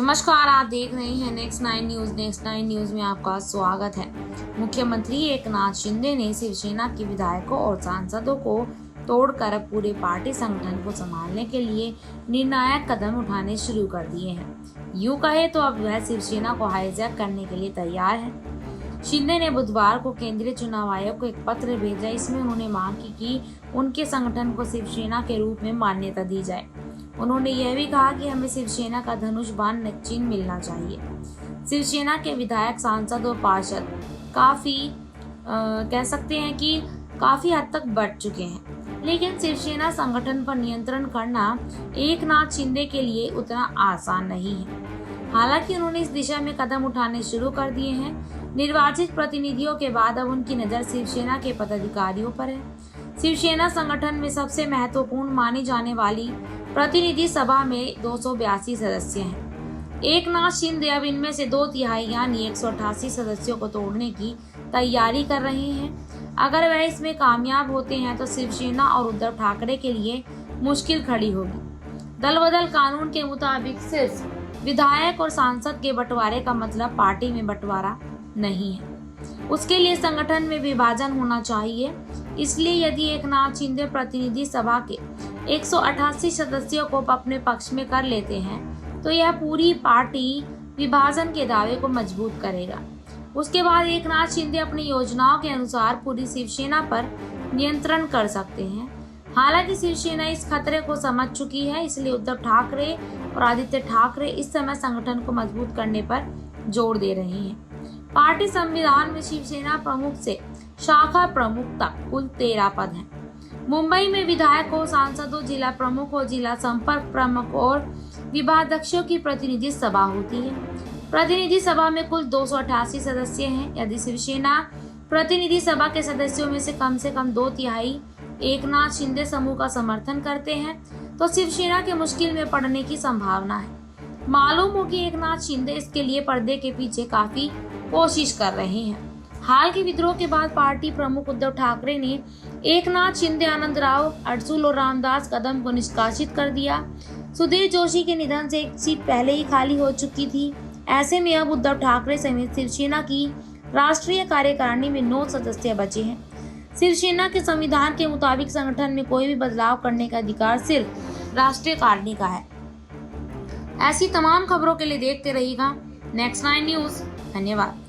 नमस्कार, आप देख रहे हैं next nine news. Next nine news में आपका स्वागत है। मुख्यमंत्री एकनाथ शिंदे ने शिवसेना के विधायकों और सांसदों को तोड़कर अब पूरे पार्टी संगठन को संभालने के लिए निर्णायक कदम उठाने शुरू कर दिए हैं। यूं कहे तो अब वह शिवसेना को हाईजैक करने के लिए तैयार है। शिंदे ने बुधवार को केंद्रीय चुनाव आयोग को एक पत्र भेजा। इसमें उन्होंने मांग की कि उनके संगठन को शिवसेना के रूप में मान्यता दी जाए। उन्होंने यह भी कहा कि हमें शिवसेना का धनुष बाण चिन्ह मिलना चाहिए। शिवसेना के विधायक, सांसद और पार्षद काफी कह सकते हैं कि काफी हद तक बढ़ चुके हैं, लेकिन शिवसेना संगठन पर नियंत्रण करना एकनाथ शिंदे के लिए उतना आसान नहीं है। हालांकि उन्होंने इस दिशा में कदम उठाने शुरू कर दिए हैं। निर्वाचित प्रतिनिधियों के बाद अब उनकी नजर शिवसेना के पदाधिकारियों पर है। शिवसेना संगठन में सबसे महत्वपूर्ण मानी जाने वाली प्रतिनिधि सभा में 282 सदस्य हैं। एकनाथ शिंदे अब इनमें से 2/3 यानी 188 सदस्यों को तोड़ने की तैयारी कर रहे हैं। अगर वह इसमें कामयाब होते हैं तो शिवसेना और उद्धव ठाकरे के लिए मुश्किल खड़ी होगी। दल बदल कानून के मुताबिक सिर्फ विधायक और सांसद के बंटवारे का मतलब पार्टी में बंटवारा नहीं है, उसके लिए संगठन में विभाजन होना चाहिए। इसलिए यदि एकनाथ शिंदे प्रतिनिधि सभा के 188 सदस्यों को अपने पक्ष में कर लेते हैं तो यह पूरी पार्टी विभाजन के दावे को मजबूत करेगा। उसके बाद एकनाथ शिंदे अपनी योजनाओं के अनुसार पूरी शिवसेना पर नियंत्रण कर सकते हैं। हालांकि शिवसेना इस खतरे को समझ चुकी है, इसलिए उद्धव ठाकरे और आदित्य ठाकरे इस समय संगठन को मजबूत करने पर जोर दे रहे हैं। पार्टी संविधान में शिवसेना प्रमुख से शाखा प्रमुख तक कुल 13 पद हैं। मुंबई में विधायकों, सांसदों, जिला प्रमुखों, जिला संपर्क प्रमुख और विभागाध्यक्षों की प्रतिनिधि सभा होती है। प्रतिनिधि सभा में कुल 288 सदस्य हैं। यदि शिवसेना प्रतिनिधि सभा के सदस्यों में से कम 2/3 एकनाथ शिंदे समूह का समर्थन करते हैं तो शिवसेना के मुश्किल में पड़ने की संभावना है। मालूम हो कि एकनाथ शिंदे इसके लिए पर्दे के पीछे काफी कोशिश कर रहे हैं। हाल के विद्रोह के बाद पार्टी प्रमुख उद्धव ठाकरे ने एकनाथ शिंदे, आनंद राव अडसुल और रामदास कदम को निष्कासित कर दिया। सुधीर जोशी के निधन से एक सीट पहले ही खाली हो चुकी थी। ऐसे में अब उद्धव ठाकरे समेत शिवसेना की राष्ट्रीय कार्यकारिणी में 9 सदस्य बचे हैं। शिवसेना के संविधान के मुताबिक संगठन में कोई भी बदलाव करने का अधिकार सिर्फ राष्ट्रीय कार्यकारिणी का है। ऐसी तमाम खबरों के लिए देखते रहिएगा नेक्स्ट नाइन न्यूज। धन्यवाद।